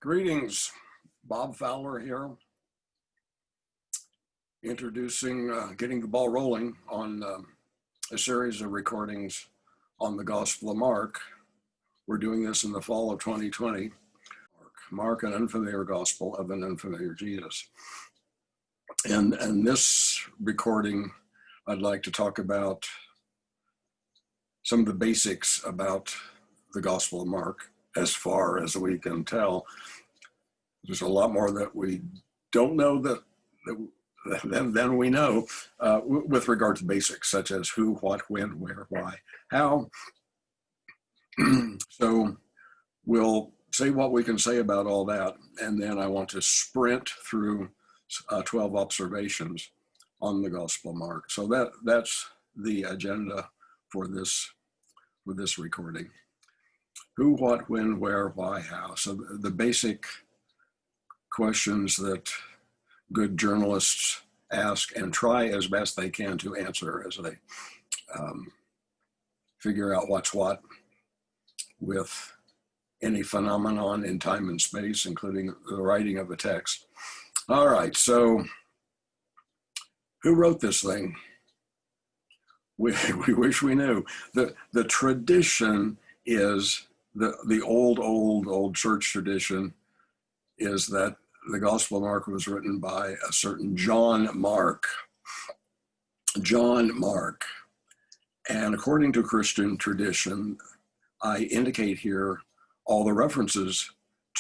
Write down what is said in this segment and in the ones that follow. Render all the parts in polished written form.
Greetings, Bob Fowler here, introducing, getting the ball rolling on a series of recordings on the Gospel of Mark. We're doing this in the fall of 2020. Mark, an unfamiliar gospel of an unfamiliar Jesus. And this recording, I'd like to talk about some of the basics about the Gospel of Mark, as far as we can tell. There's a lot more that we don't know than we know with regard to basics, such as who, what, when, where, why, how. So we'll say what we can say about all that, and then I want to sprint through 12 observations on the Gospel of Mark. So that's the agenda for this recording. Who, what, when, where, why, how. So the basic questions that good journalists ask and try as best they can to answer as they figure out what's what with any phenomenon in time and space, including the writing of the text. All right, so who wrote this thing? We wish we knew. The tradition is, the old church tradition is that the Gospel of Mark was written by a certain John Mark. And according to Christian tradition, I indicate here all the references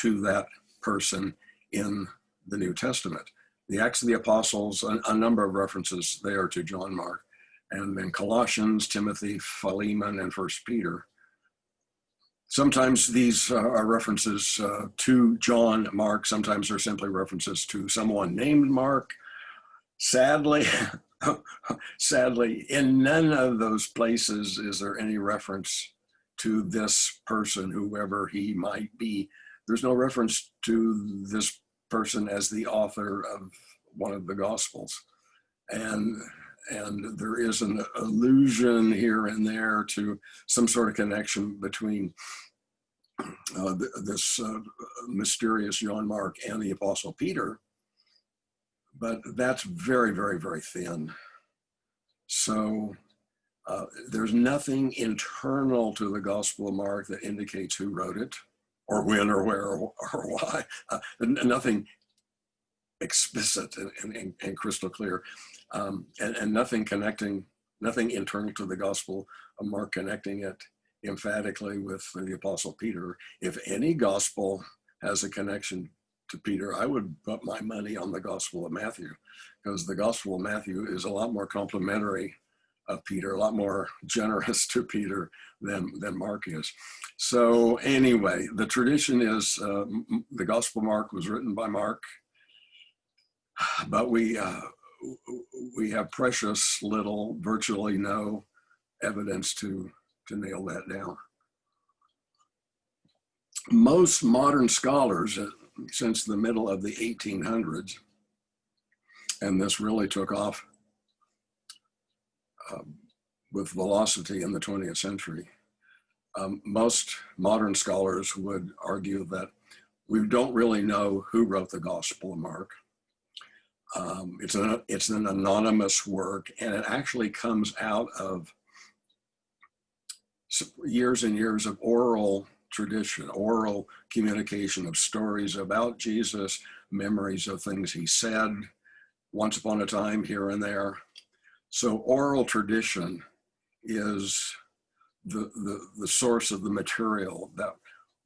to that person in the New Testament. The Acts of the Apostles, a number of references there to John Mark. And then Colossians, Timothy, Philemon, and First Peter. Sometimes these are references to John Mark. Sometimes they're simply references to someone named Mark. Sadly, in none of those places is there any reference to this person, whoever he might be. There's no reference to this person as the author of one of the Gospels. And there is an allusion here and there to some sort of connection between this mysterious John Mark and the Apostle Peter, but that's very, very, very thin. So there's nothing internal to the Gospel of Mark that indicates who wrote it, or when, or where, or why. Nothing explicit and crystal clear, and nothing internal to the Gospel of Mark connecting it emphatically with the Apostle Peter. If any gospel has a connection to Peter, I would put my money on the Gospel of Matthew, because the Gospel of Matthew is a lot more complimentary of Peter, a lot more generous to Peter than Mark is. So anyway, the tradition is the Gospel of Mark was written by Mark, but we have precious little, virtually no evidence to nail that down. Most modern scholars, since the middle of the 1800s, and this really took off with velocity in the 20th century, most modern scholars would argue that we don't really know who wrote the Gospel of Mark. It's an anonymous work, and it actually comes out of years and years of oral tradition, oral communication of stories about Jesus, memories of things he said once upon a time here and there. So oral tradition is the source of the material that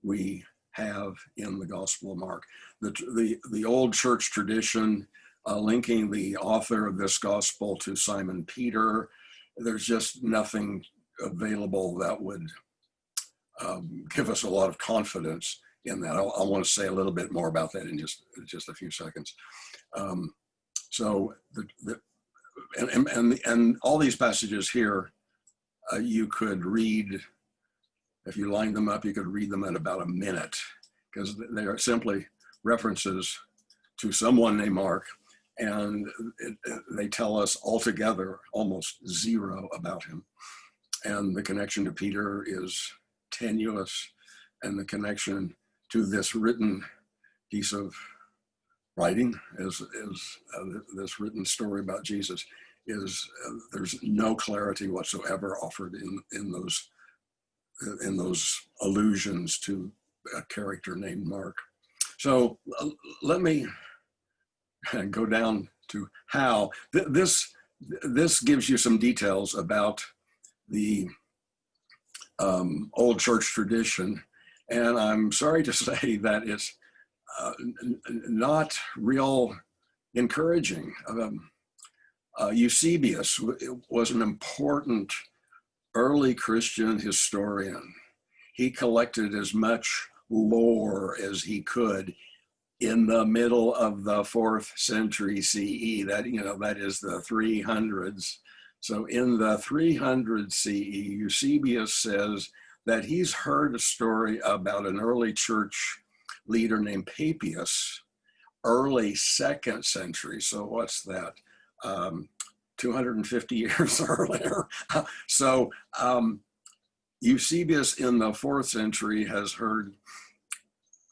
we have in the Gospel of Mark. The old church tradition linking the author of this gospel to Simon Peter, there's just nothing available that would give us a lot of confidence in that. I want to say a little bit more about that in just a few seconds. So and all these passages here, you could read, if you line them up, you could read them in about a minute, because they are simply references to someone named Mark, and they tell us altogether almost zero about him. And the connection to Peter is tenuous, and the connection to this written piece of writing is this written story about Jesus is there's no clarity whatsoever offered in those allusions to a character named Mark. So let me go down to how this gives you some details about the old church tradition, and I'm sorry to say that it's not real encouraging. Eusebius was an important early Christian historian. He collected as much lore as he could in the middle of the 4th century CE. That is the 300s. So in the 300 CE, Eusebius says that he's heard a story about an early church leader named Papias, early 2nd century. So what's that? 250 years earlier. So Eusebius in the 4th century has heard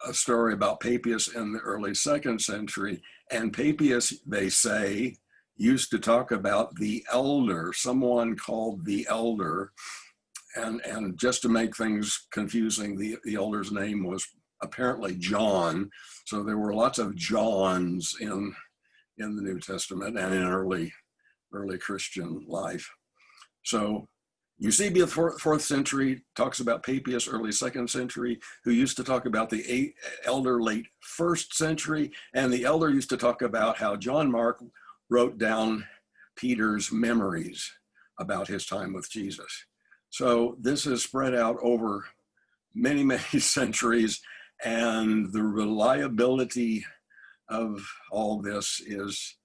a story about Papias in the early 2nd century. And Papias, they say, used to talk about the elder, someone called the elder. And just to make things confusing, the elder's name was apparently John. So there were lots of Johns in the New Testament and in early Christian life. So Eusebius, 4th century, talks about Papias, early 2nd century, who used to talk about the elder, late 1st century. And the elder used to talk about how John Mark wrote down Peter's memories about his time with Jesus. So this is spread out over many, many centuries, and the reliability of all this is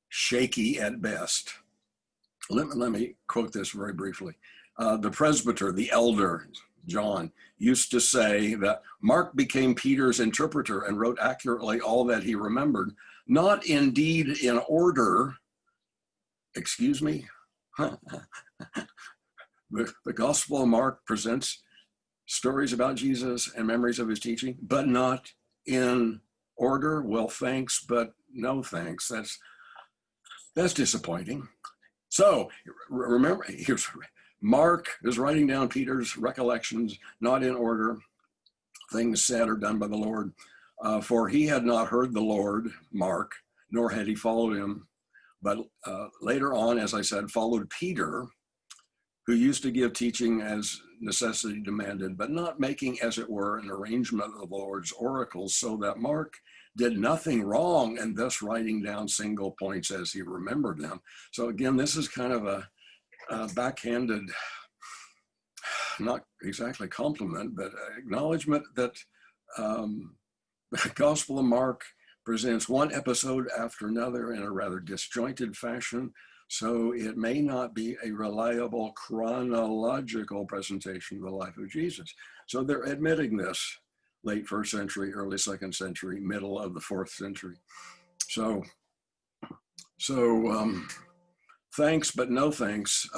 shaky at best. Let me quote this very briefly. The presbyter, the elder, John, used to say that Mark became Peter's interpreter and wrote accurately all that he remembered, not indeed in order, excuse me, the Gospel of Mark presents stories about Jesus and memories of his teaching, but not in order. Well, thanks, but no thanks. That's disappointing. So remember, here's Mark is writing down Peter's recollections, not in order, things said or done by the Lord. For he had not heard the Lord, Mark, nor had he followed him. But later on, as I said, followed Peter, who used to give teaching as necessity demanded, but not making, as it were, an arrangement of the Lord's oracles, so that Mark did nothing wrong and thus writing down single points as he remembered them. So again, this is kind of a backhanded, not exactly compliment, but acknowledgement that the Gospel of Mark presents one episode after another in a rather disjointed fashion, so it may not be a reliable chronological presentation of the life of Jesus. So they're admitting this late 1st century, early 2nd century, middle of the 4th century. So thanks, but no thanks.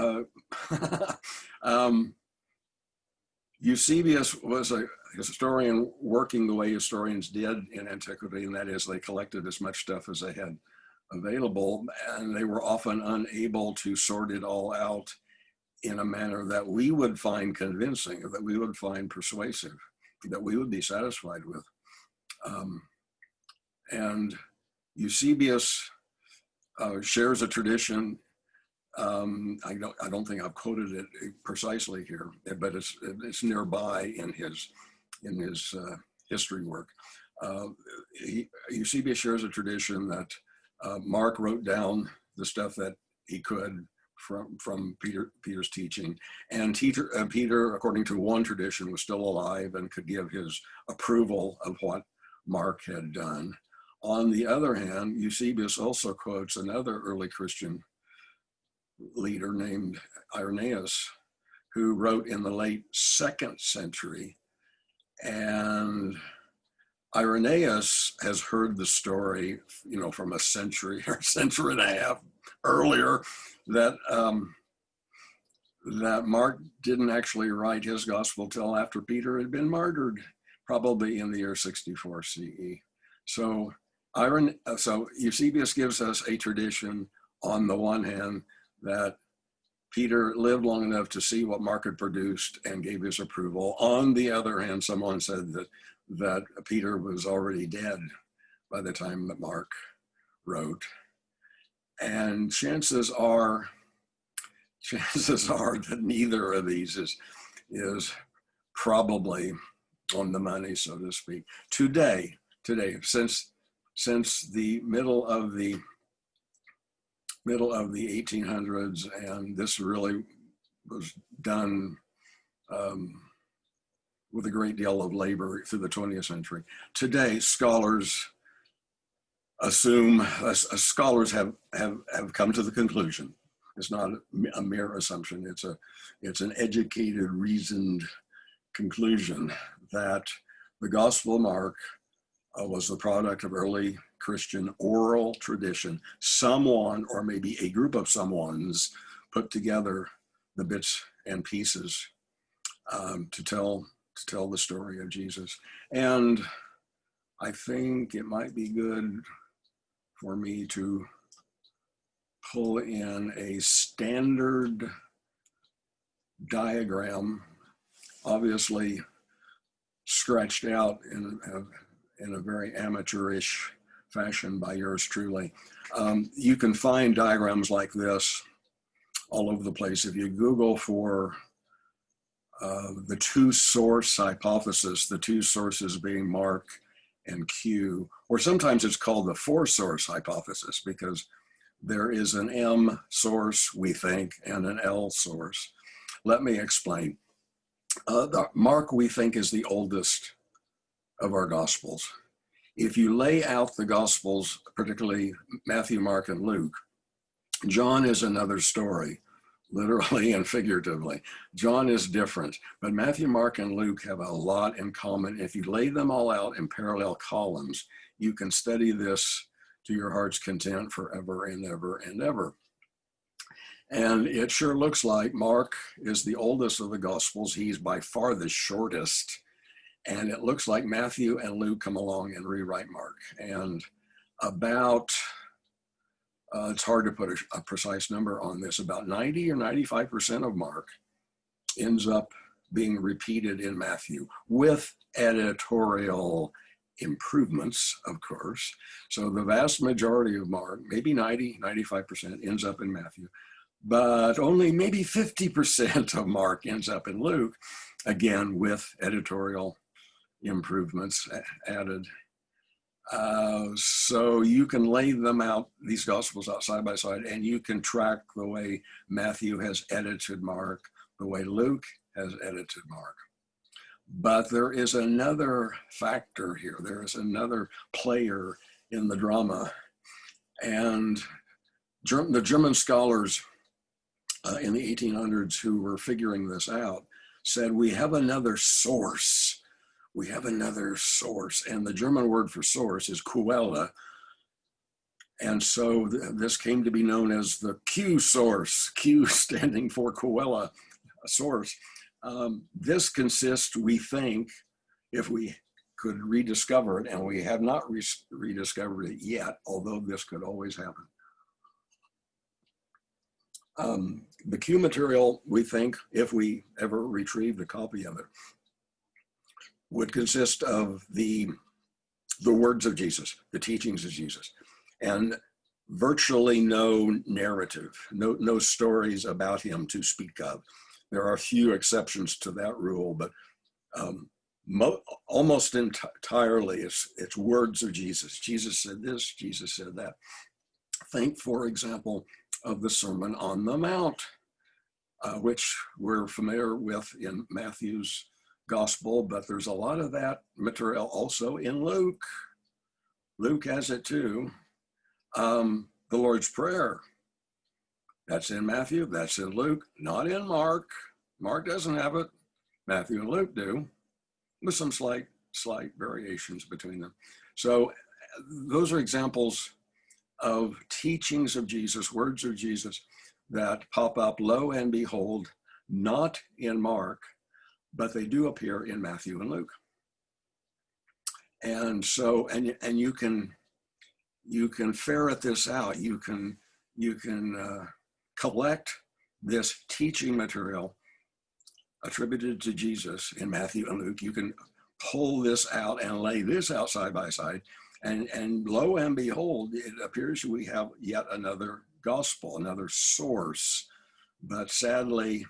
Eusebius was a historian working the way historians did in antiquity, and that is they collected as much stuff as they had available, and they were often unable to sort it all out in a manner that we would find convincing, or that we would find persuasive, that we would be satisfied with. And Eusebius shares a tradition. I don't think I've quoted it precisely here, but it's nearby in his history work. Eusebius shares a tradition that Mark wrote down the stuff that he could from Peter's teaching, and Peter, according to one tradition, was still alive and could give his approval of what Mark had done. On the other hand, Eusebius also quotes another early Christian leader named Irenaeus, who wrote in the late 2nd century. And Irenaeus has heard the story, from a century or century and a half earlier, that Mark didn't actually write his gospel till after Peter had been martyred, probably in the year 64 CE. So so Eusebius gives us a tradition on the one hand that Peter lived long enough to see what Mark had produced and gave his approval. On the other hand, someone said that Peter was already dead by the time that Mark wrote. And chances are that neither of these is probably on the money, so to speak. Today, since the middle of the 1800s, and this really was done with a great deal of labor through the 20th century. Today, scholars scholars have come to the conclusion. It's not a mere assumption. It's an educated, reasoned conclusion that the Gospel of Mark was the product of early Christian oral tradition. Someone, or maybe a group of someones, put together the bits and pieces to tell the story of Jesus. And I think it might be good for me to pull in a standard diagram, obviously scratched out in a very amateurish fashion by yours truly. You can find diagrams like this all over the place. If you Google for the two source hypothesis, the two sources being Mark and Q, or sometimes it's called the four source hypothesis because there is an M source, we think, and an L source. Let me explain. Mark, we think, is the oldest of our Gospels. If you lay out the Gospels, particularly Matthew, Mark, and Luke, John is another story, literally and figuratively. John is different, but Matthew, Mark, and Luke have a lot in common. If you lay them all out in parallel columns, you can study this to your heart's content forever and ever and ever. And it sure looks like Mark is the oldest of the Gospels. He's by far the shortest. And it looks like Matthew and Luke come along and rewrite Mark. And about, it's hard to put a precise number on this, about 90 or 95% of Mark ends up being repeated in Matthew with editorial improvements, of course. So the vast majority of Mark, maybe 90, 95% ends up in Matthew, but only maybe 50% of Mark ends up in Luke, again, with editorial improvements added. So you can lay them out, these Gospels out side by side, and you can track the way Matthew has edited Mark, the way Luke has edited Mark. But there is another factor here. There is another player in the drama. And the German scholars in the 1800s who were figuring this out said, we have another source. We have another source. And the German word for source is Quelle. And so this came to be known as the Q source, Q standing for Quelle, source. This consists, we think, if we could rediscover it, and we have not rediscovered it yet, although this could always happen. The Q material, we think, if we ever retrieved a copy of it, would consist of the words of Jesus, the teachings of Jesus, and virtually no narrative, no stories about him to speak of. There are a few exceptions to that rule, but almost entirely it's words of Jesus. Jesus said this, Jesus said that. Think, for example, of the Sermon on the Mount, which we're familiar with in Matthew's Gospel, but there's a lot of that material also in Luke. Luke has it too. The Lord's Prayer, that's in Matthew, that's in Luke, not in Mark. Mark doesn't have it. Matthew and Luke do, with some slight variations between them. So those are examples of teachings of Jesus, words of Jesus that pop up, lo and behold, not in Mark, but they do appear in Matthew and Luke. And so, and you can ferret this out. You can collect this teaching material attributed to Jesus in Matthew and Luke. You can pull this out and lay this out side by side, and lo and behold, it appears we have yet another gospel, another source. But sadly,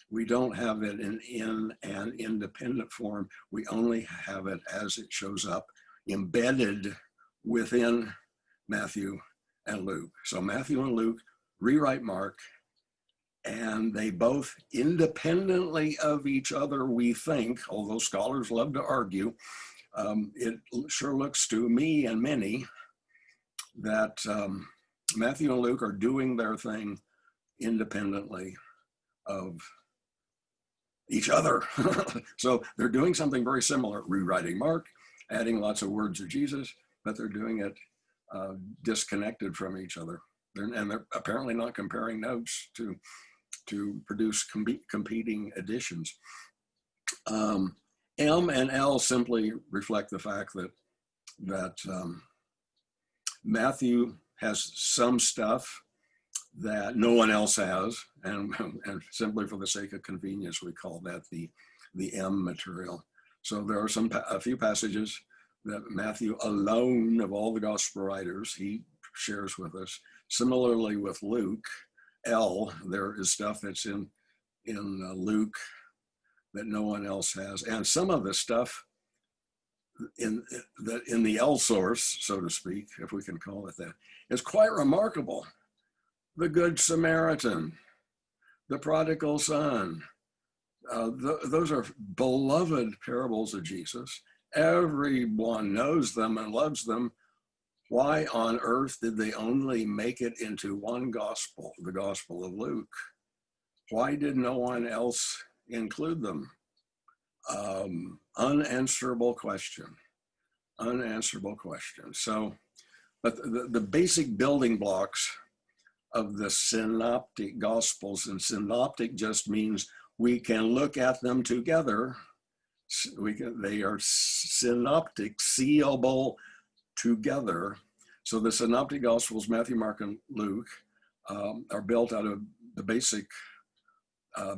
we don't have it in an independent form. We only have it as it shows up embedded within Matthew and Luke. So Matthew and Luke rewrite Mark, and they both independently of each other, we think, although scholars love to argue, it sure looks to me and many that Matthew and Luke are doing their thing independently of each other. So they're doing something very similar, rewriting Mark, adding lots of words of Jesus, but they're doing it disconnected from each other. And they're apparently not comparing notes to produce competing editions. M and L simply reflect the fact that Matthew has some stuff that no one else has, and simply for the sake of convenience, we call that the M material. So there are a few passages that Matthew alone of all the gospel writers, he shares with us. Similarly with Luke, L, there is stuff that's in Luke that no one else has. And some of the stuff in the L source, so to speak, if we can call it that, is quite remarkable. The Good Samaritan, the prodigal son, those are beloved parables of Jesus. Everyone knows them and loves them. Why on earth did they only make it into one gospel, the Gospel of Luke? Why did no one else include them? Unanswerable question. Unanswerable question. So, but the basic building blocks of the synoptic gospels, and synoptic just means we can look at them together. They are synoptic, seeable together. So the synoptic gospels, Matthew, Mark, and Luke, are built out of the basic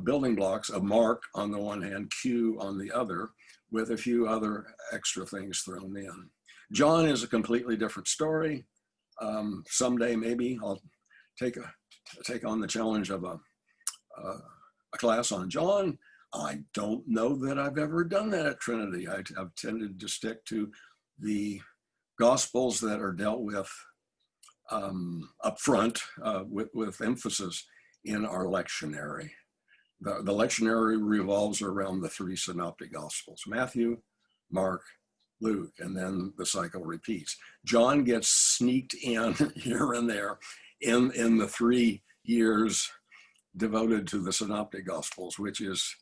building blocks of Mark on the one hand, Q on the other, with a few other extra things thrown in. John is a completely different story. Someday maybe I'll take on the challenge of a class on John. I don't know that I've ever done that at Trinity. I've tended to stick to the Gospels that are dealt with up front with emphasis in our lectionary. The lectionary revolves around the three synoptic Gospels, Matthew, Mark, Luke, and then the cycle repeats. John gets sneaked in here and there in the 3 years devoted to the synoptic Gospels, which is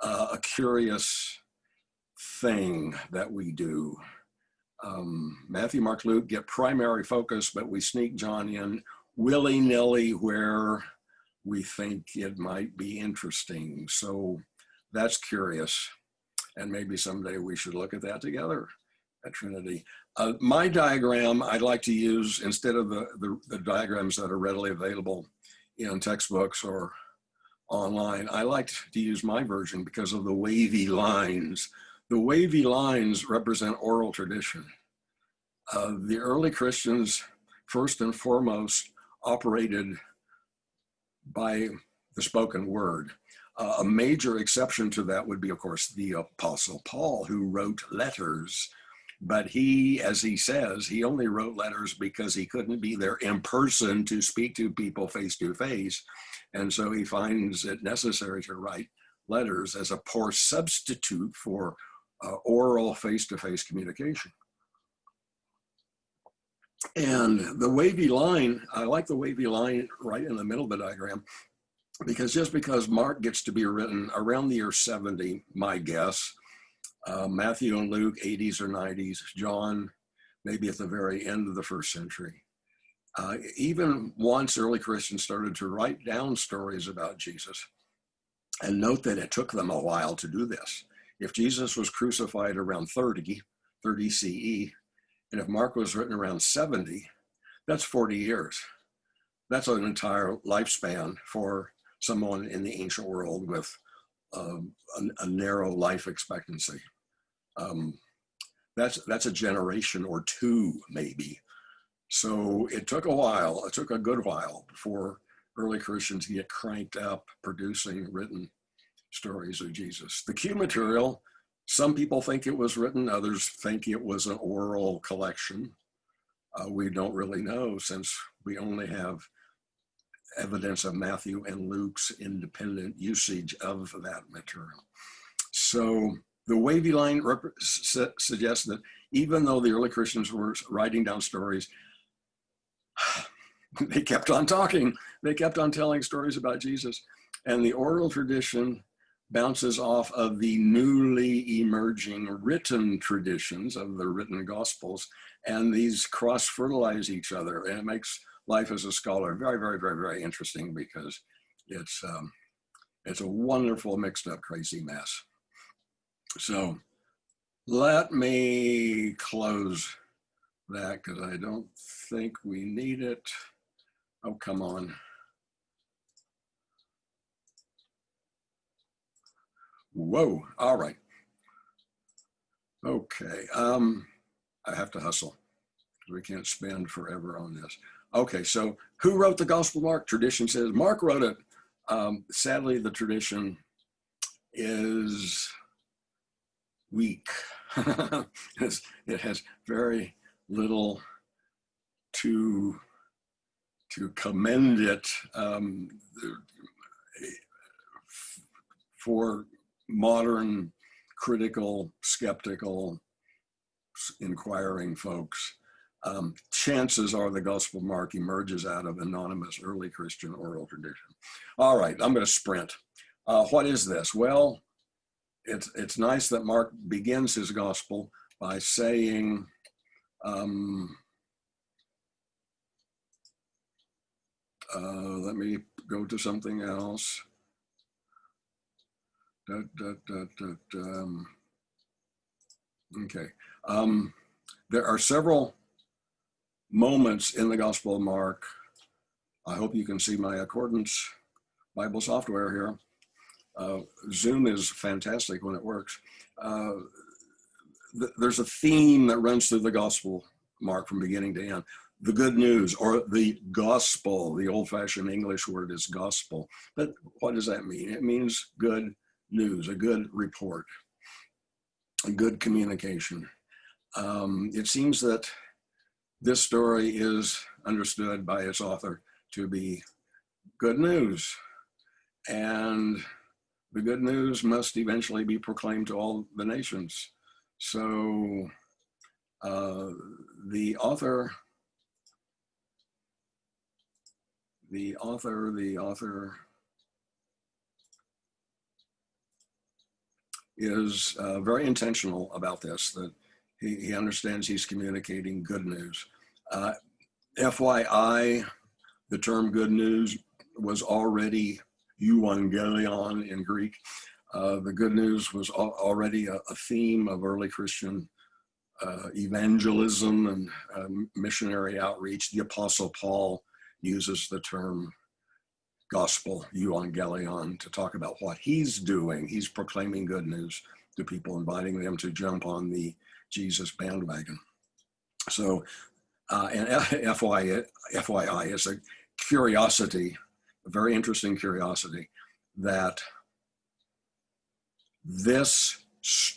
a curious thing that we do. Matthew, Mark, Luke get primary focus, but we sneak John in willy-nilly where we think it might be interesting. So that's curious. And maybe someday we should look at that together at Trinity. My diagram I'd like to use instead of the diagrams that are readily available in textbooks or online. I like to use my version because of the wavy lines. The wavy lines represent oral tradition. The early Christians, first and foremost, operated by the spoken word. A major exception to that would be, of course, the Apostle Paul, who wrote letters. But he, as he says, he only wrote letters because he couldn't be there in person to speak to people face to face. And so he finds it necessary to write letters as a poor substitute for oral face-to-face communication. And the wavy line, I like the wavy line right in the middle of the diagram, because just because Mark gets to be written around the year 70, my guess, Matthew and Luke, 80s or 90s, John, maybe at the very end of the first century. Even once early Christians started to write down stories about Jesus, and note that it took them a while to do this. If Jesus was crucified around 30, 30 CE. And if Mark was written around 70, that's 40 years. That's an entire lifespan for someone in the ancient world with a narrow life expectancy. That's a generation or two, maybe. So it took a while, it took a good while before early Christians get cranked up producing written stories of Jesus. The Q material, some people think it was written, others think it was an oral collection. We don't really know, since we only have evidence of Matthew and Luke's independent usage of that material. So the wavy line suggests that even though the early Christians were writing down stories, they kept on talking. They kept on telling stories about Jesus. And the oral tradition bounces off of the newly emerging written traditions of the written Gospels. And these cross-fertilize each other. And it makes life as a scholar very, very, very, very interesting, because it's a wonderful mixed up, crazy mess. So let me close that, because I don't think we need it. Oh, come on. Whoa, all right. Okay, I have to hustle. We can't spend forever on this. Okay, so who wrote the Gospel of Mark? Tradition says Mark wrote it. Sadly, the tradition is weak. It has very little to commend it for modern, critical, skeptical, inquiring folks. Chances are the Gospel of Mark emerges out of anonymous early Christian oral tradition. All right, I'm going to sprint. What is this? Well, it's nice that Mark begins his gospel by saying, let me go to something else. Okay. There are several moments in the Gospel of Mark. I hope you can see my Accordance Bible software here. Zoom is fantastic when it works. There's a theme that runs through the Gospel Mark from beginning to end. The good news, or the gospel. The old-fashioned English word is gospel. But what does that mean? It means good news, a good report, a good communication. It seems that this story is understood by its author to be good news. And the good news must eventually be proclaimed to all the nations. So the author is very intentional about this, that he understands he's communicating good news. FYI, the term good news was already euangelion in Greek. The good news was already a theme of early Christian evangelism and missionary outreach. The Apostle Paul uses the term gospel, euangelion, to talk about what he's doing. He's proclaiming good news to people, inviting them to jump on the Jesus bandwagon. So, and FYI is a curiosity, a very interesting curiosity, that this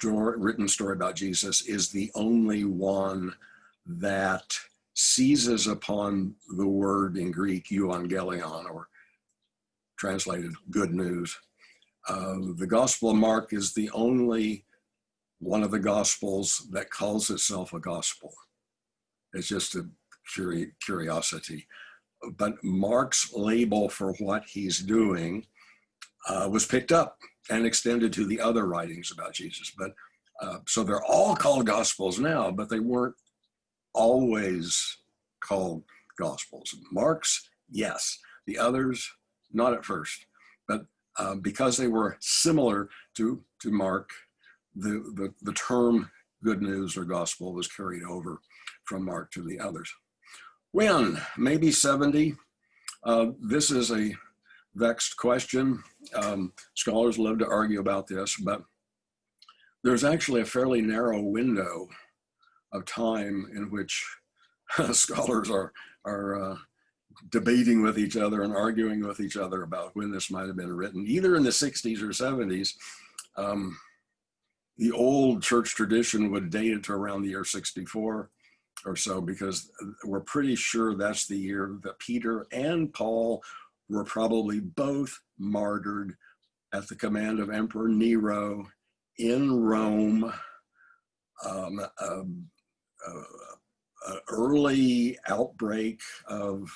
written story about Jesus is the only one that seizes upon the word in Greek, euangelion, or translated good news. The Gospel of Mark is the only one of the Gospels that calls itself a gospel. It's just a curiosity. But Mark's label for what he's doing was picked up and extended to the other writings about Jesus. But so they're all called Gospels now, but they weren't always called Gospels. Mark's, yes. The others, not at first. But because they were similar to Mark, the term good news or gospel was carried over from Mark to the others. When? Maybe 70. This is a vexed question. Scholars love to argue about this, but there's actually a fairly narrow window of time in which scholars are debating with each other and arguing with each other about when this might have been written, either in the 60s or 70s. The old church tradition would date it to around the year 64 or so, because we're pretty sure that's the year that Peter and Paul were probably both martyred at the command of Emperor Nero in Rome. Early outbreak of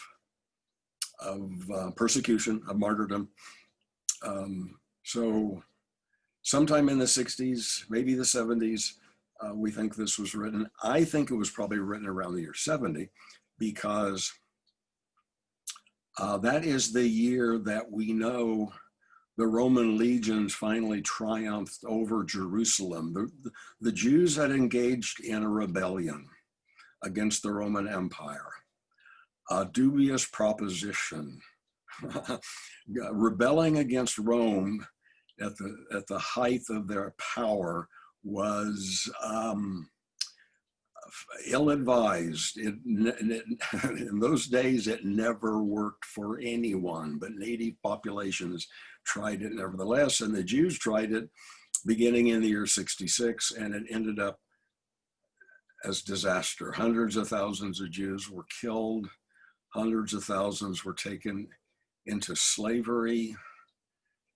persecution, of martyrdom. So sometime in the 60s, maybe the 70s, we think this was written. I think it was probably written around the year 70, because that is the year that we know the Roman legions finally triumphed over Jerusalem. The Jews had engaged in a rebellion against the Roman Empire, a dubious proposition. Rebelling against Rome at the height of their power was ill-advised. In those days, it never worked for anyone, but native populations tried it nevertheless, and the Jews tried it beginning in the year 66, and it ended up as disaster. Hundreds of thousands of Jews were killed. Hundreds of thousands were taken into slavery.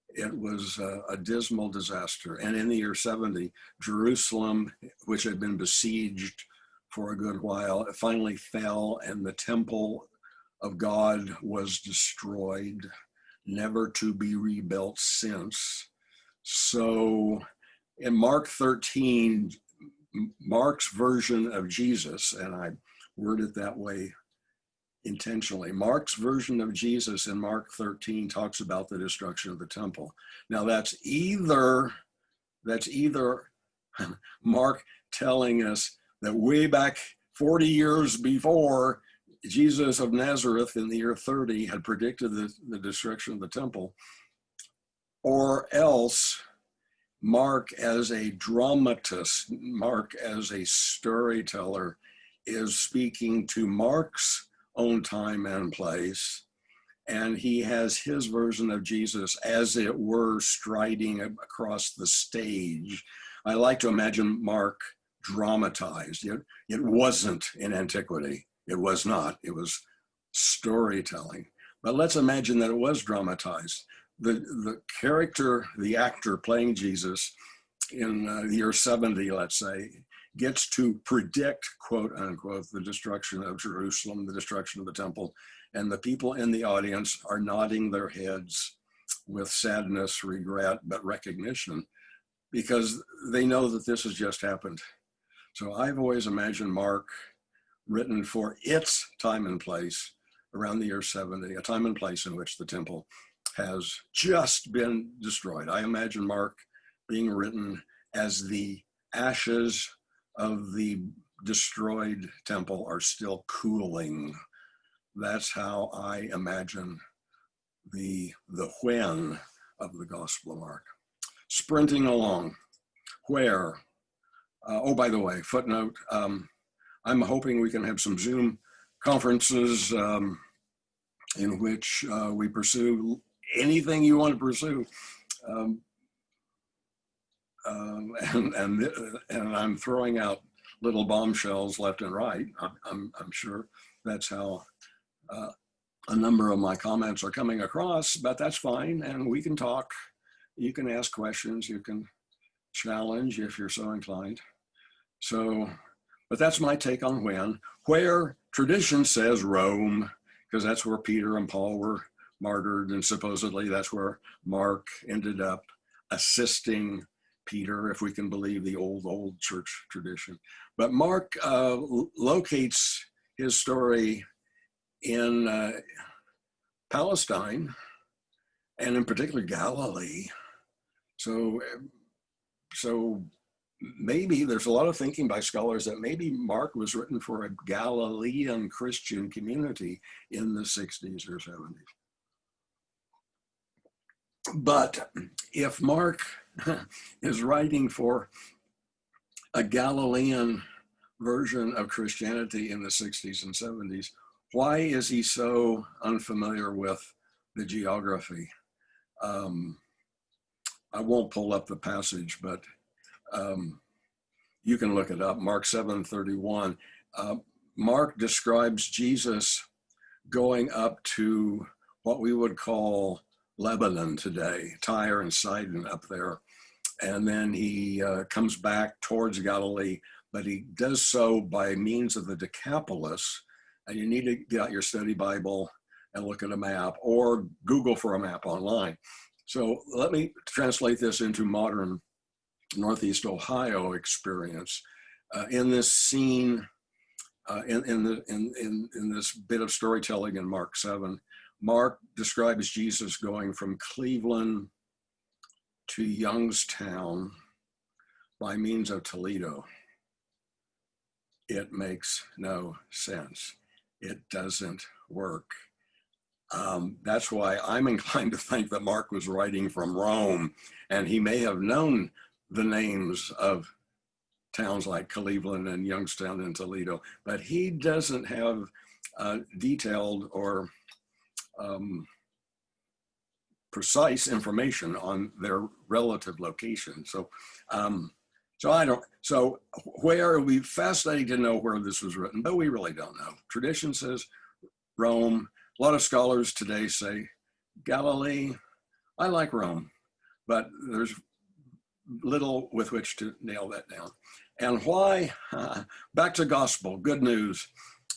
It was a dismal disaster. And in the year 70, Jerusalem, which had been besieged for a good while, it finally fell, and the temple of God was destroyed, never to be rebuilt since. So in Mark 13, Mark's version of Jesus, and I word it that way intentionally, Mark's version of Jesus in Mark 13 talks about the destruction of the temple. Now that's either Mark telling us that way back 40 years before, Jesus of Nazareth in the year 30 had predicted the destruction of the temple, or else Mark as a dramatist, Mark as a storyteller, is speaking to Mark's own time and place, and he has his version of Jesus, as it were, striding across the stage. I like to imagine Mark dramatized. It wasn't in antiquity. It was not. It was storytelling. But let's imagine that it was dramatized. The character, the actor playing Jesus in the year 70, let's say, gets to predict, quote unquote, the destruction of Jerusalem, the destruction of the temple, and the people in the audience are nodding their heads with sadness, regret, but recognition, because they know that this has just happened. So I've always imagined Mark written for its time and place around the year 70, a time and place in which the temple has just been destroyed. I imagine Mark being written as the ashes of the destroyed temple are still cooling. That's how I imagine the when of the Gospel of Mark. Sprinting along, where? Oh, by the way, footnote, I'm hoping we can have some Zoom conferences in which we pursue anything you want to pursue. And I'm throwing out little bombshells left and right. I'm sure that's how a number of my comments are coming across, but that's fine. And we can talk. You can ask questions. You can challenge if you're so inclined. So, but that's my take on when. Where? Tradition says Rome, because that's where Peter and Paul were martyred, and supposedly that's where Mark ended up assisting Peter, if we can believe the old church tradition. But Mark locates his story in Palestine, and in particular Galilee. So maybe there's a lot of thinking by scholars that maybe Mark was written for a Galilean Christian community in the 60s or 70s. But if Mark is writing for a Galilean version of Christianity in the 60s and 70s, why is he so unfamiliar with the geography? I won't pull up the passage, but you can look it up. Mark 7:31. Mark describes Jesus going up to what we would call Lebanon today, Tyre and Sidon up there. And then he comes back towards Galilee, but he does so by means of the Decapolis. And you need to get out your study Bible and look at a map or Google for a map online. So let me translate this into modern Northeast Ohio experience. In this scene, in this bit of storytelling in Mark 7, Mark describes Jesus going from Cleveland to Youngstown by means of Toledo. It makes no sense. It doesn't work. That's why I'm inclined to think that Mark was writing from Rome, and he may have known the names of towns like Cleveland and Youngstown and Toledo, but he doesn't have detailed or precise information on their relative location. So where it would be fascinating to know where this was written, but we really don't know. Tradition says Rome. A lot of scholars today say Galilee. I like Rome, but there's little with which to nail that down. And why? Back to gospel, good news.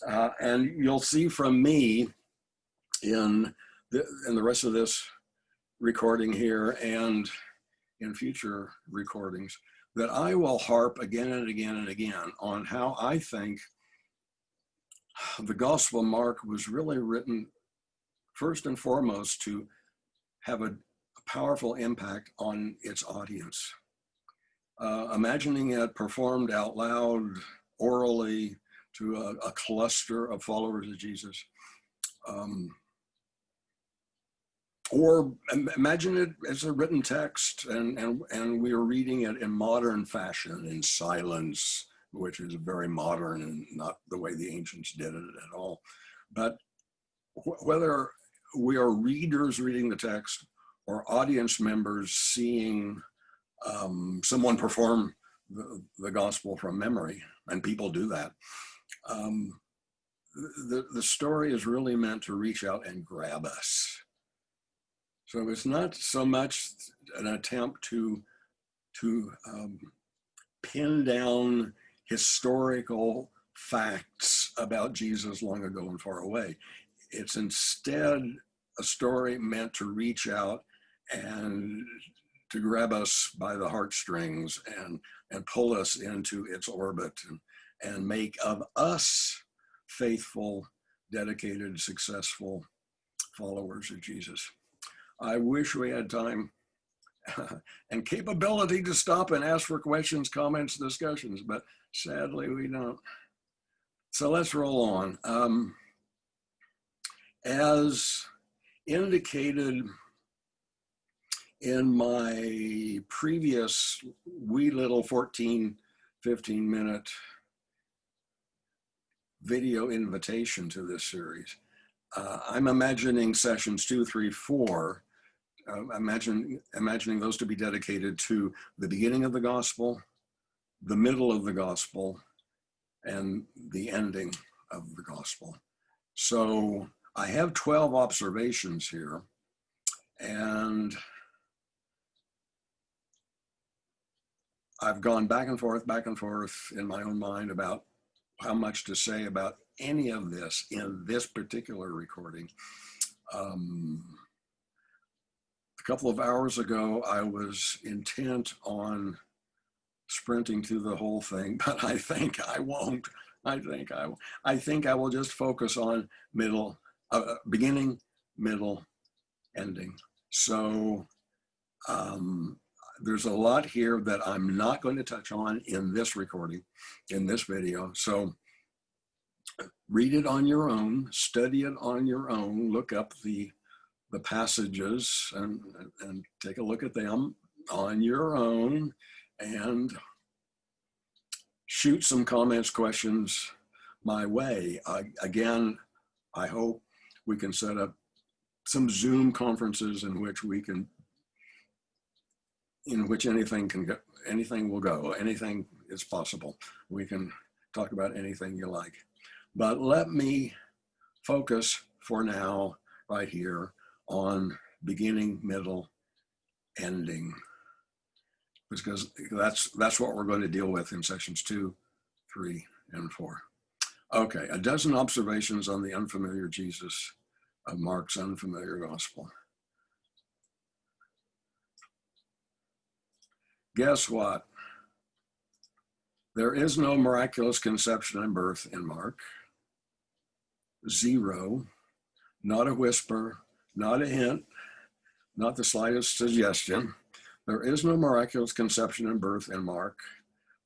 And you'll see from me in the rest of this recording here and in future recordings that I will harp again and again and again on how I think the Gospel of Mark was really written first and foremost to have a powerful impact on its audience. Imagining it performed out loud, orally, to a cluster of followers of Jesus. Or imagine it as a written text and we are reading it in modern fashion, in silence, which is very modern and not the way the ancients did it at all. But whether we are readers reading the text or audience members seeing someone perform the gospel from memory, and people do that, the story is really meant to reach out and grab us. So it's not so much an attempt to pin down historical facts about Jesus long ago and far away. It's instead a story meant to reach out and to grab us by the heartstrings and pull us into its orbit and make of us faithful, dedicated, successful followers of Jesus. I wish we had time and capability to stop and ask for questions, comments, discussions, but sadly we don't. So let's roll on. As indicated in my previous wee little 14, 15-minute video invitation to this series, I'm imagining sessions 2, 3, 4, imagining those to be dedicated to the beginning of the gospel, the middle of the gospel, and the ending of the gospel. So I have 12 observations here, and I've gone back and forth in my own mind about how much to say about any of this in this particular recording. A couple of hours ago, I was intent on sprinting through the whole thing, but I think I won't. I think I will just focus on beginning, middle, ending. So there's a lot here that I'm not going to touch on in this recording, in this video. So read it on your own, study it on your own, look up the passages and take a look at them on your own, and shoot some comments, questions my way. Again, I hope we can set up some Zoom conferences in which anything will go, anything is possible. We can talk about anything you like. But let me focus for now right here on beginning, middle, ending, because that's what we're going to deal with in sections 2, 3, and 4. Okay, a dozen observations on the unfamiliar Jesus of Mark's unfamiliar gospel. Guess what? There is no miraculous conception and birth in Mark. 0, not a whisper, not a hint, not the slightest suggestion. There is no miraculous conception and birth in Mark.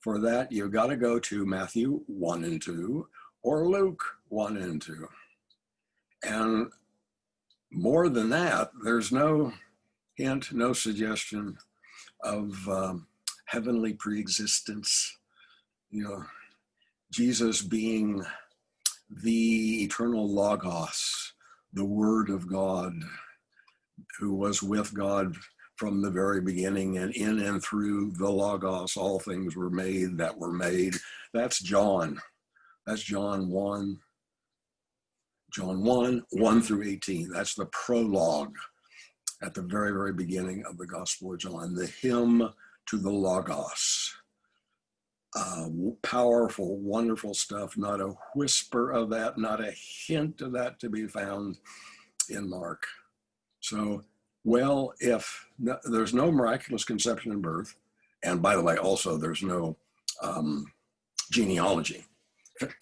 For that, you've got to go to Matthew 1 and 2 or Luke 1 and 2. And more than that, there's no hint, no suggestion of heavenly preexistence. Jesus being the eternal Logos, the Word of God, who was with God from the very beginning, and in and through the Logos, all things were made that were made. That's John. That's John 1. John 1 through 18. That's the prologue at the very, very beginning of the Gospel of John, the hymn to the Logos. Powerful, wonderful stuff. Not a whisper of that, not a hint of that to be found in Mark. So, well, if there's no miraculous conception and birth, and by the way, also there's no genealogy,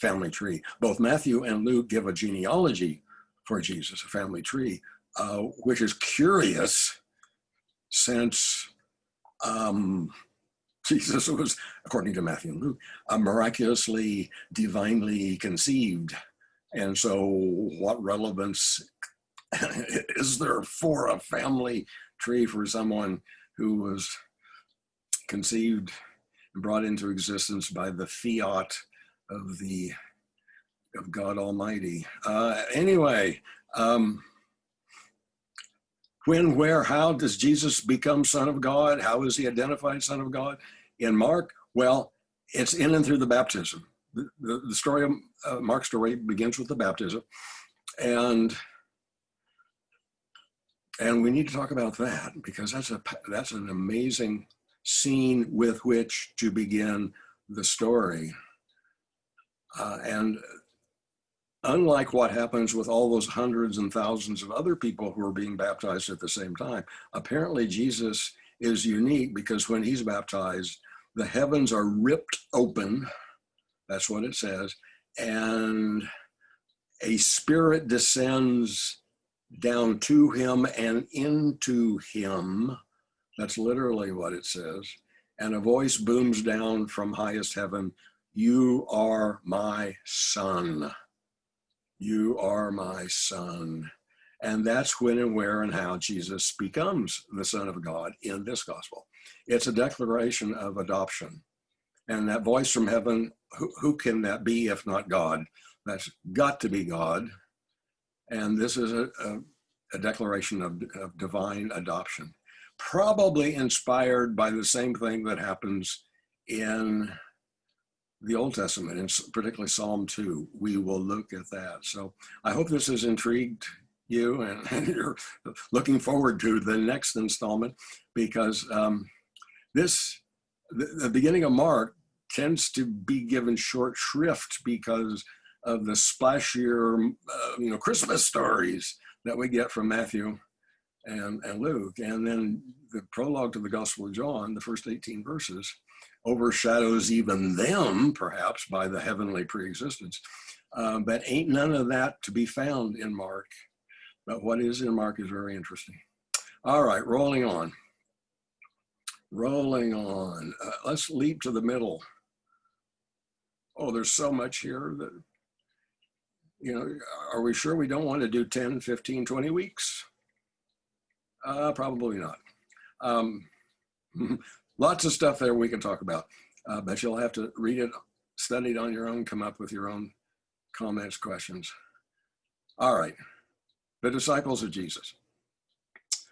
family tree. Both Matthew and Luke give a genealogy for Jesus, a family tree, which is curious since Jesus was, according to Matthew and Luke, miraculously, divinely conceived. And so what relevance is there for a family tree for someone who was conceived and brought into existence by the fiat of God Almighty? Anyway, when, where, how does Jesus become Son of God? How is he identified Son of God? In Mark, well, it's in and through the baptism. The story of Mark's story begins with the baptism. And we need to talk about that, because that's an amazing scene with which to begin the story. And unlike what happens with all those hundreds and thousands of other people who are being baptized at the same time, apparently Jesus is unique, because when he's baptized, the heavens are ripped open. That's what it says. And a spirit descends down to him and into him. That's literally what it says. And a voice booms down from highest heaven, "You are my son. You are my son." And that's when and where and how Jesus becomes the Son of God in this gospel. It's a declaration of adoption. And that voice from heaven, who can that be if not God? That's got to be God. And this is a declaration of divine adoption, probably inspired by the same thing that happens in the Old Testament, and particularly Psalm 2. We will look at that. So I hope this has intrigued you, and you're looking forward to the next installment, because the beginning of Mark tends to be given short shrift because of the splashier, Christmas stories that we get from Matthew and Luke. And then the prologue to the Gospel of John, the first 18 verses, overshadows even them, perhaps, by the heavenly preexistence. But ain't none of that to be found in Mark. But what is in Mark is very interesting. All right, rolling on. Rolling on. Let's leap to the middle. Oh, there's so much here that, are we sure we don't want to do 10, 15, 20 weeks? Probably not. Lots of stuff there we can talk about, but you'll have to read it, study it on your own, come up with your own comments, questions. All right, the disciples of Jesus.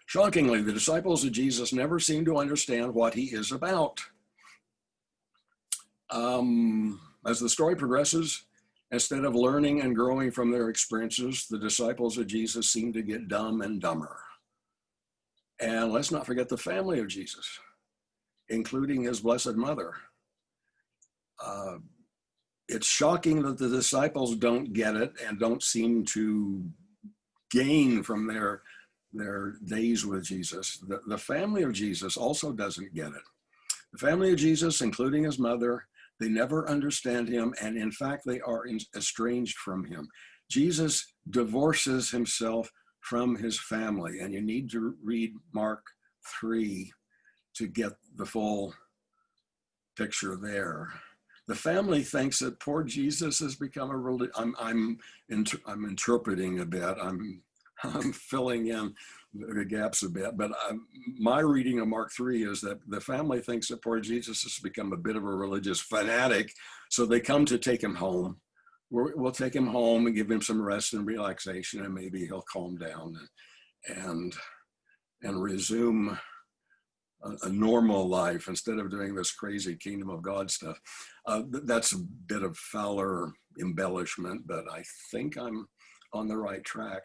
Shockingly, the disciples of Jesus never seem to understand what he is about. As the story progresses, instead of learning and growing from their experiences, the disciples of Jesus seem to get dumb and dumber. And let's not forget the family of Jesus, including his blessed mother. It's shocking that the disciples don't get it and don't seem to gain from their days with Jesus. The family of Jesus also doesn't get it. The family of Jesus, including his mother, they never understand him, and in fact, they are estranged from him. Jesus divorces himself from his family, and you need to read Mark 3 to get the full picture there. The family thinks that poor Jesus has become a religion. I'm interpreting a bit. I'm filling in the gaps a bit, but my reading of Mark 3 is that the family thinks that poor Jesus has become a bit of a religious fanatic, so they come to take him home. We'll take him home and give him some rest and relaxation, and maybe he'll calm down and resume a normal life instead of doing this crazy kingdom of God stuff. That's a bit of Fowler embellishment, but I think I'm on the right track.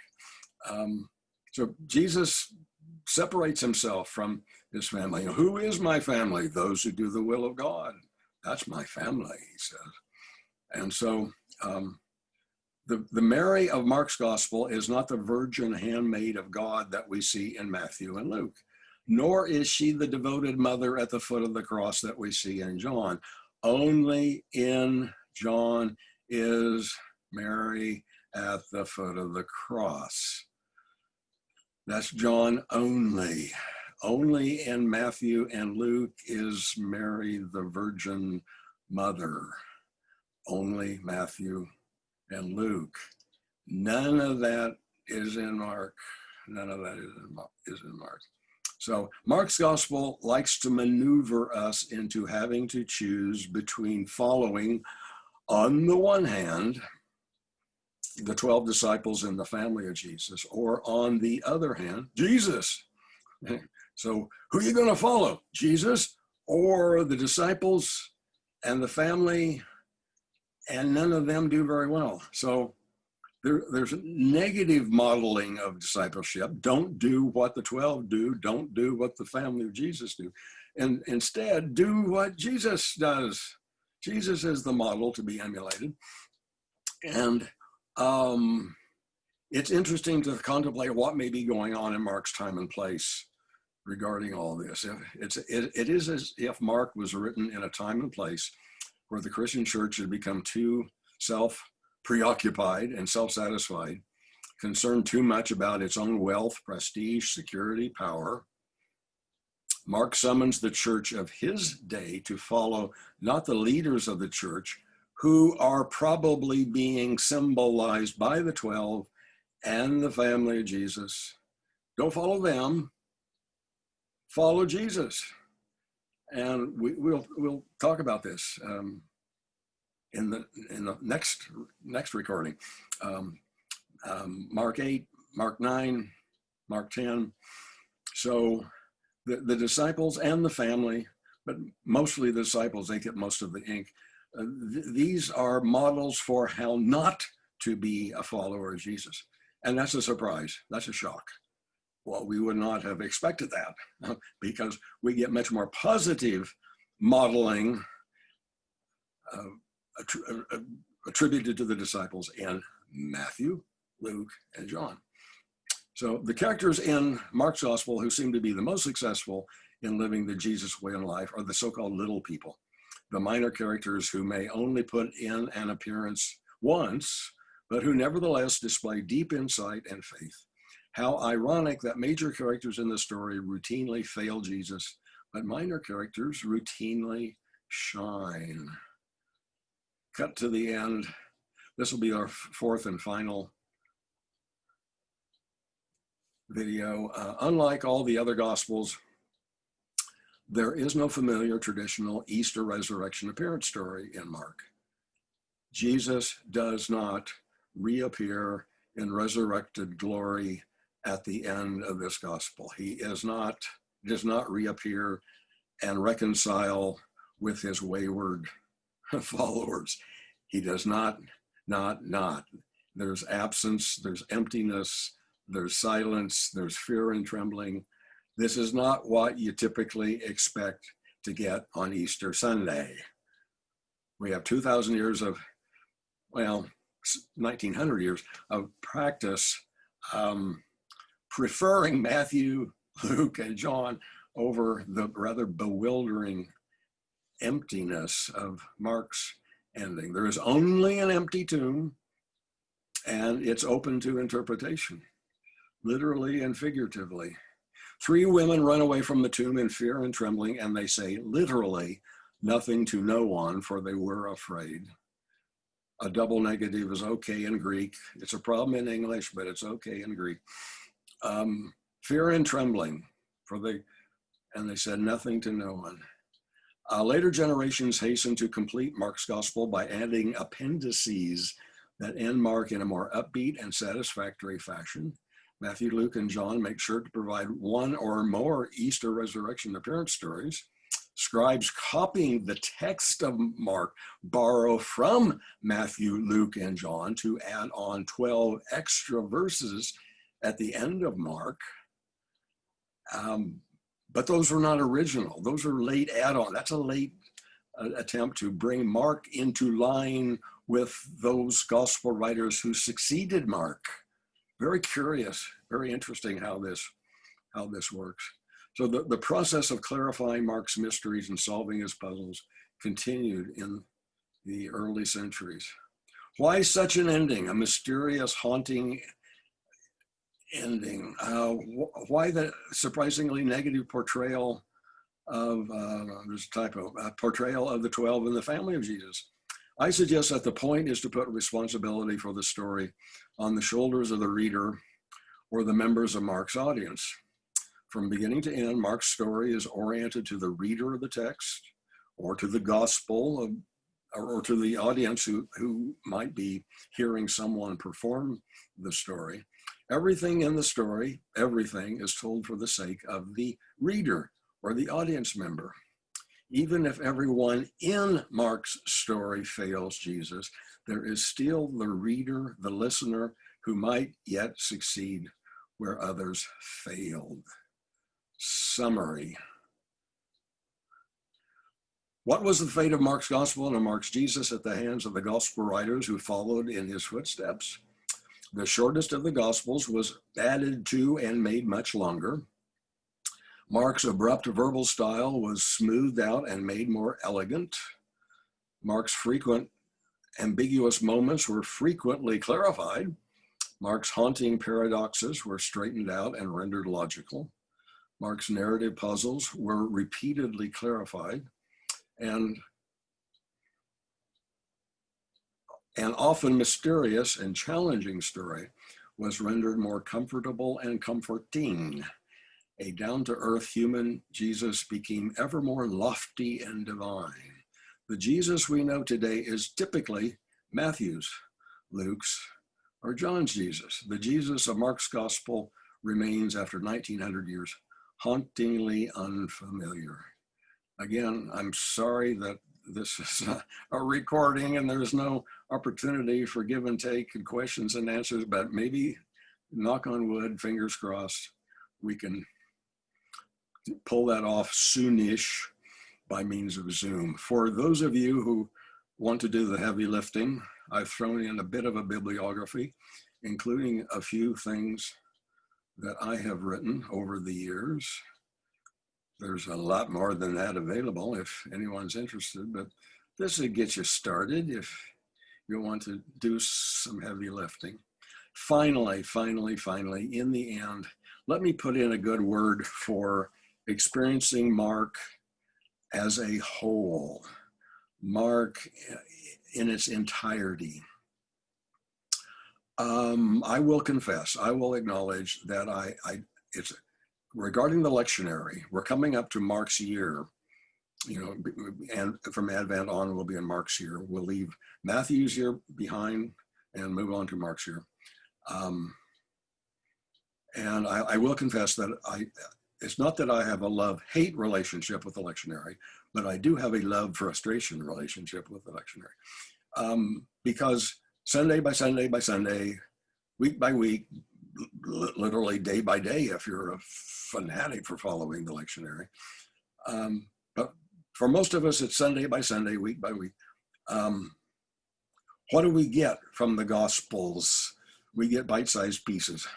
So Jesus separates himself from his family. Who is my family? Those who do the will of God. That's my family, he says. And so the Mary of Mark's gospel is not the virgin handmaid of God that we see in Matthew and Luke, nor is she the devoted mother at the foot of the cross that we see in John. Only in John is Mary at the foot of the cross. That's John only. Only in Matthew and Luke is Mary the Virgin Mother. Only Matthew and Luke. None of that is in Mark. None of that is in Mark. So Mark's gospel likes to maneuver us into having to choose between following, on the one hand, the 12 disciples in the family of Jesus, or on the other hand, Jesus. So who are you going to follow? Jesus or the disciples and the family? And none of them do very well. So there's negative modeling of discipleship. Don't do what the 12 do. Don't do what the family of Jesus do. And instead, do what Jesus does. Jesus is the model to be emulated. And it's interesting to contemplate what may be going on in Mark's time and place regarding all this. It is as if Mark was written in a time and place where the Christian church had become too self-preoccupied and self-satisfied, concerned too much about its own wealth, prestige, security, power. Mark summons the church of his day to follow not the leaders of the church, who are probably being symbolized by the 12 and the family of Jesus. Don't follow them, follow Jesus. And we'll talk about this in the next recording. Mark 8, Mark 9, Mark 10. So the disciples and the family, but mostly the disciples, they get most of the ink. These are models for how not to be a follower of Jesus. And that's a surprise. That's a shock. Well, we would not have expected that because we get much more positive modeling attributed to the disciples in Matthew, Luke, and John. So the characters in Mark's gospel who seem to be the most successful in living the Jesus way in life are the so-called little people, the minor characters who may only put in an appearance once, but who nevertheless display deep insight and faith. How ironic that major characters in the story routinely fail Jesus, but minor characters routinely shine. Cut to the end. This will be our fourth and final video. Unlike all the other Gospels, there is no familiar traditional Easter resurrection appearance story in Mark. Jesus does not reappear in resurrected glory at the end of this gospel. He does not reappear and reconcile with his wayward followers. He does not. There's absence, there's emptiness, there's silence, there's fear and trembling. This is not what you typically expect to get on Easter Sunday. We have 2,000 years of, 1,900 years of practice preferring Matthew, Luke, and John over the rather bewildering emptiness of Mark's ending. There is only an empty tomb, and it's open to interpretation, literally and figuratively. 3 women run away from the tomb in fear and trembling, and they say literally nothing to no one, for they were afraid. A double negative is okay in Greek. It's a problem in English, but it's okay in Greek. Fear and trembling, and they said nothing to no one. Later generations hastened to complete Mark's gospel by adding appendices that end Mark in a more upbeat and satisfactory fashion. Matthew, Luke, and John make sure to provide one or more Easter resurrection appearance stories. Scribes copying the text of Mark borrow from Matthew, Luke, and John to add on 12 extra verses at the end of Mark. But those were not original. Those are late add-on. That's a late attempt to bring Mark into line with those gospel writers who succeeded Mark. Very curious, very interesting how this works. So the process of clarifying Mark's mysteries and solving his puzzles continued in the early centuries. Why such an ending, a mysterious, haunting ending? Why the surprisingly negative portrayal of, there's a typo, portrayal of the 12 and the family of Jesus? I suggest that the point is to put responsibility for the story on the shoulders of the reader or the members of Mark's audience. From beginning to end, Mark's story is oriented to the reader of the text or to the gospel or to the audience who might be hearing someone perform the story. Everything in the story, everything is told for the sake of the reader or the audience member. Even if everyone in Mark's story fails Jesus, there is still the reader, the listener, who might yet succeed where others failed. Summary. What was the fate of Mark's gospel and of Mark's Jesus at the hands of the gospel writers who followed in his footsteps? The shortest of the gospels was added to and made much longer. Mark's abrupt verbal style was smoothed out and made more elegant. Mark's frequent ambiguous moments were frequently clarified. Mark's haunting paradoxes were straightened out and rendered logical. Mark's narrative puzzles were repeatedly clarified, and an often mysterious and challenging story was rendered more comfortable and comforting. A down-to-earth human Jesus became ever more lofty and divine. The Jesus we know today is typically Matthew's, Luke's, or John's Jesus. The Jesus of Mark's gospel remains, after 1,900 years, hauntingly unfamiliar. Again, I'm sorry that this is a recording and there's no opportunity for give and take and questions and answers, but maybe, knock on wood, fingers crossed, we can pull that off soonish by means of Zoom. For those of you who want to do the heavy lifting, I've thrown in a bit of a bibliography, including a few things that I have written over the years. There's a lot more than that available if anyone's interested, but this will get you started if you want to do some heavy lifting. Finally, in the end, let me put in a good word for experiencing Mark as a whole, Mark in its entirety. I will confess, I will acknowledge that it's regarding the lectionary. We're coming up to Mark's year, you know, and from Advent on, we'll be in Mark's year. We'll leave Matthew's year behind and move on to Mark's year. And I will confess that it's not that I have a love-hate relationship with the lectionary, but I do have a love-frustration relationship with the lectionary. Because Sunday by Sunday by Sunday, week by week, literally day by day, if you're a fanatic for following the lectionary. But for most of us, it's Sunday by Sunday, week by week. What do we get from the Gospels? We get bite-sized pieces.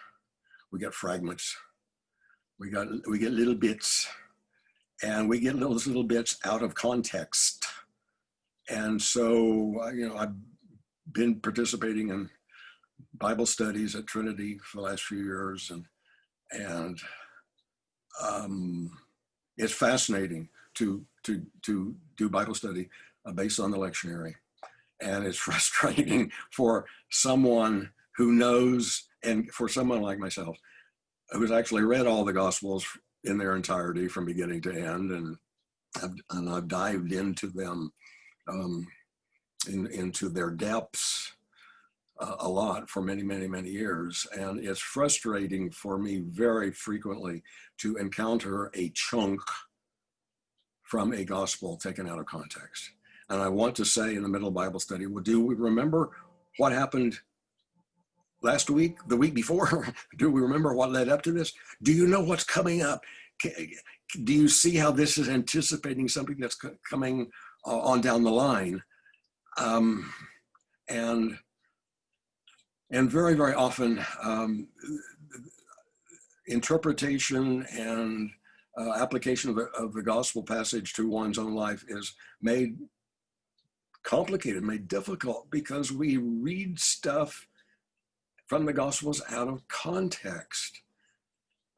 We get fragments. We get little bits, and we get those little bits out of context. And so, you know, I've been participating in Bible studies at Trinity for the last few years, and it's fascinating to do Bible study based on the lectionary, and it's frustrating for someone who knows, and for someone like myself, who's actually read all the Gospels in their entirety from beginning to end, and I've dived into them, into their depths a lot for many, many, many years. And it's frustrating for me very frequently to encounter a chunk from a gospel taken out of context. And I want to say in the middle of Bible study, well, do we remember what happened last week, the week before? Do we remember what led up to this? Do you know what's coming up? Do you see how this is anticipating something that's coming on down the line? And very, very often, interpretation and application of the gospel passage to one's own life is made complicated, made difficult, because we read stuff from the Gospels out of context.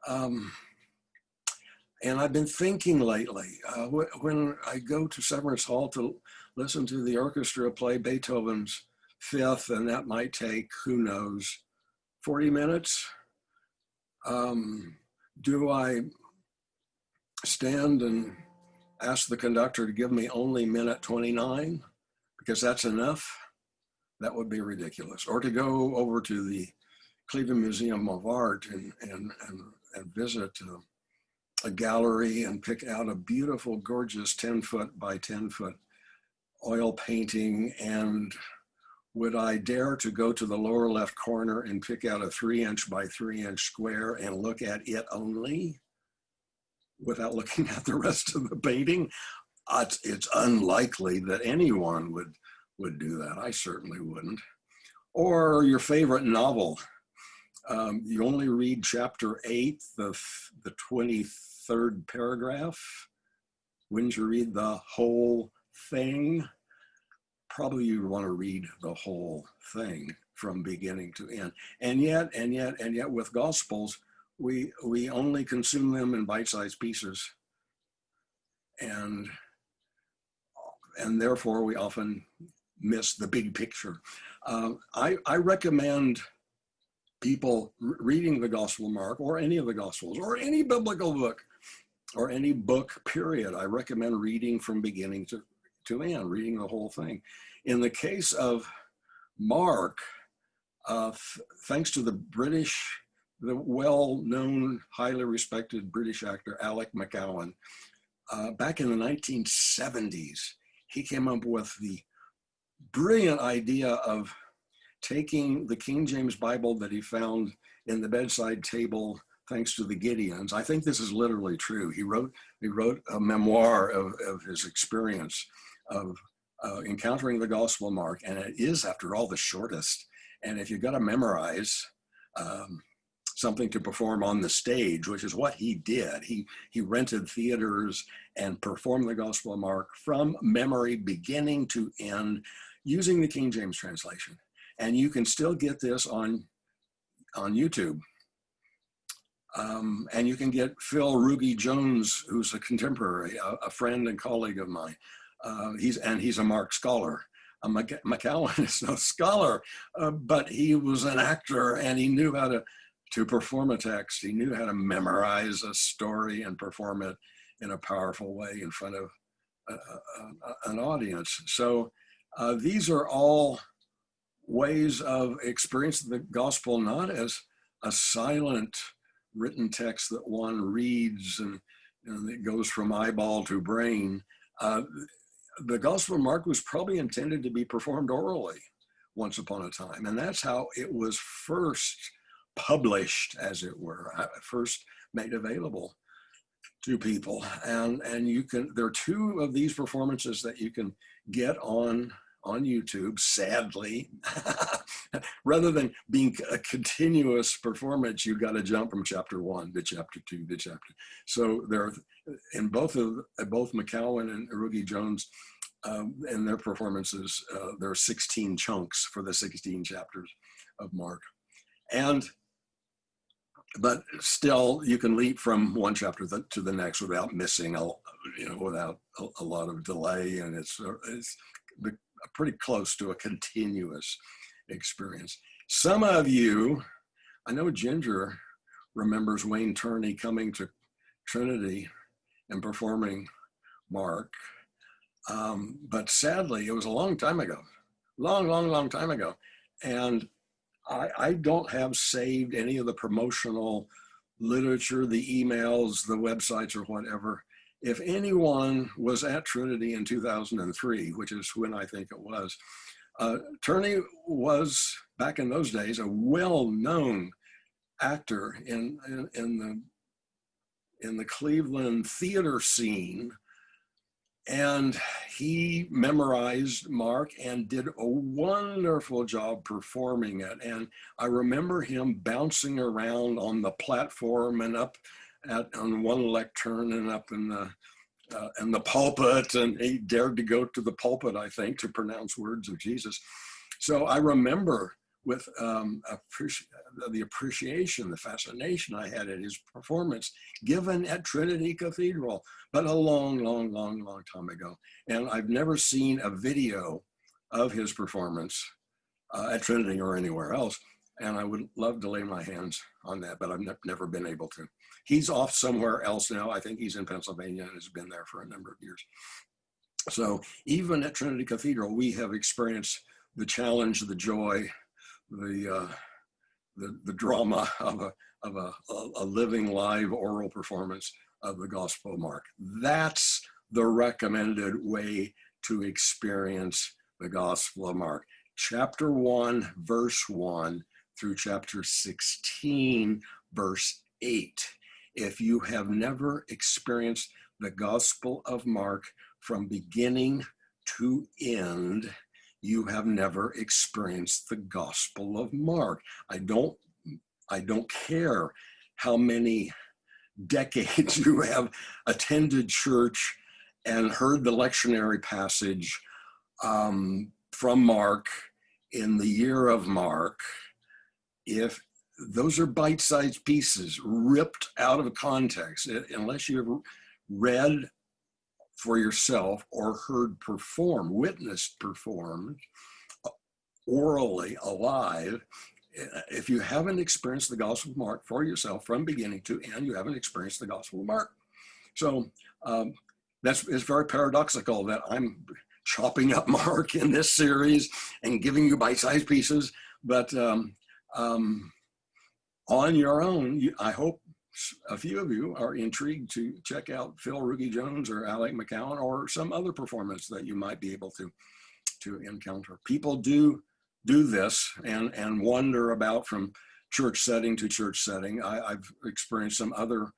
And I've been thinking lately, when I go to Severance Hall to listen to the orchestra play Beethoven's Fifth, and that might take, who knows, 40 minutes. Do I stand and ask the conductor to give me only minute 29, because that's enough? That would be ridiculous. Or to go over to the Cleveland Museum of Art and visit a gallery and pick out a beautiful, gorgeous 10-foot by 10-foot oil painting. And would I dare to go to the lower left corner and pick out a 3-inch by 3-inch square and look at it only without looking at the rest of the painting? It's unlikely that anyone would do that. I certainly wouldn't. Or your favorite novel. You only read chapter 8, the 23rd paragraph. Wouldn't you read the whole thing? Probably you want to read the whole thing from beginning to end. And yet, with Gospels, we only consume them in bite-sized pieces. And therefore, we often miss the big picture. I recommend people reading the Gospel of Mark, or any of the Gospels, or any biblical book, or any book, period. I recommend reading from beginning to end, reading the whole thing. In the case of Mark, thanks to the well-known, highly respected British actor Alec McGowan, back in the 1970s, he came up with the brilliant idea of taking the King James Bible that he found in the bedside table, thanks to the Gideons. I think this is literally true. He wrote a memoir of his experience of encountering the Gospel of Mark, and it is, after all, the shortest. And if you've got to memorize something to perform on the stage, which is what he did, he rented theaters and performed the Gospel of Mark from memory, beginning to end, using the King James translation. And you can still get this on YouTube. And you can get Phil Rugi Jones, who's a contemporary, a friend and colleague of mine. He's a Mark scholar. McCowan is no scholar, but he was an actor and he knew how to perform a text. He knew how to memorize a story and perform it in a powerful way in front of an audience. So these are all ways of experiencing the gospel, not as a silent written text that one reads and it goes from eyeball to brain. The Gospel of Mark was probably intended to be performed orally once upon a time. And that's how it was first published, as it were, first made available to people. And there are two of these performances that you can get on YouTube, sadly. Rather than being a continuous performance, you've got to jump from chapter 1 to chapter 2 to chapter. So there are, in both McCowan and Rugi Jones, in their performances, there are 16 chunks for the 16 chapters of Mark. But still, you can leap from one chapter to the next without missing, without a lot of delay, and it's pretty close to a continuous experience. Some of you, I know Ginger remembers Wayne Turney coming to Trinity and performing Mark, but sadly, it was a long time ago, long time ago, and I don't have saved any of the promotional literature, the emails, the websites, or whatever. If anyone was at Trinity in 2003, which is when I think it was, Turney was, back in those days, a well-known actor in the Cleveland theater scene. And he memorized Mark and did a wonderful job performing it. And I remember him bouncing around on the platform and up on one lectern and up in the pulpit. And he dared to go to the pulpit, I think, to pronounce words of Jesus. So I remember with the appreciation, the fascination I had at his performance given at Trinity Cathedral, but a long time ago. And I've never seen a video of his performance at Trinity or anywhere else. And I would love to lay my hands on that, but I've never been able to. He's off somewhere else now. I think he's in Pennsylvania and has been there for a number of years. So even at Trinity Cathedral, we have experienced the challenge, the joy, the drama of a living live oral performance of the Gospel of Mark. That's the recommended way to experience the Gospel of Mark. Chapter 1, verse 1 through chapter 16, verse 8. If you have never experienced the Gospel of Mark from beginning to end, you have never experienced the Gospel of Mark. I don't care how many decades you have attended church and heard the lectionary passage from Mark in the year of Mark. If those are bite-sized pieces ripped out of context, unless you've read for yourself or heard witnessed performed orally alive, if you haven't experienced the Gospel of Mark for yourself from beginning to end, you haven't experienced the Gospel of Mark. So it's very paradoxical that I'm chopping up Mark in this series and giving you bite-sized pieces, but on your own, I hope a few of you are intrigued to check out Phil Rugi Jones or Alec McCowan or some other performance that you might be able to encounter. People do this and wander about from church setting to church setting. I've experienced some other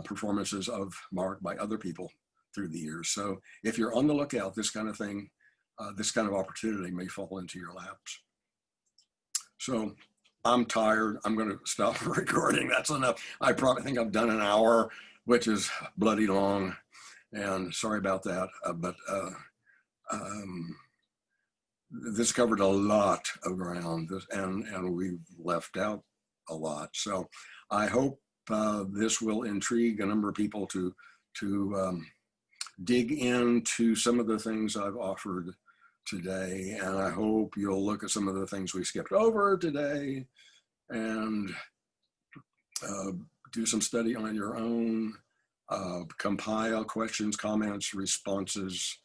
performances of Mark by other people through the years. So if you're on the lookout, this kind of thing, this kind of opportunity may fall into your laps. So I'm tired. I'm going to stop recording. That's enough. I probably think I've done an hour, which is bloody long. And sorry about that. This covered a lot of ground, and we've left out a lot. So I hope this will intrigue a number of people to dig into some of the things I've offered today. And I hope you'll look at some of the things we skipped over today and do some study on your own, compile questions, comments, responses,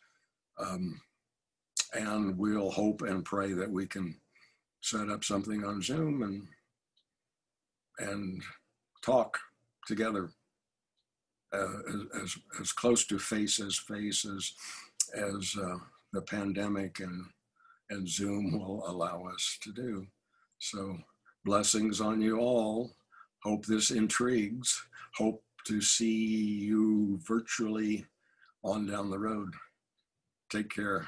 and we'll hope and pray that we can set up something on Zoom and talk together as close to face as the pandemic and Zoom will allow us to do. So blessings on you all. Hope this intrigues. Hope to see you virtually on down the road. Take care.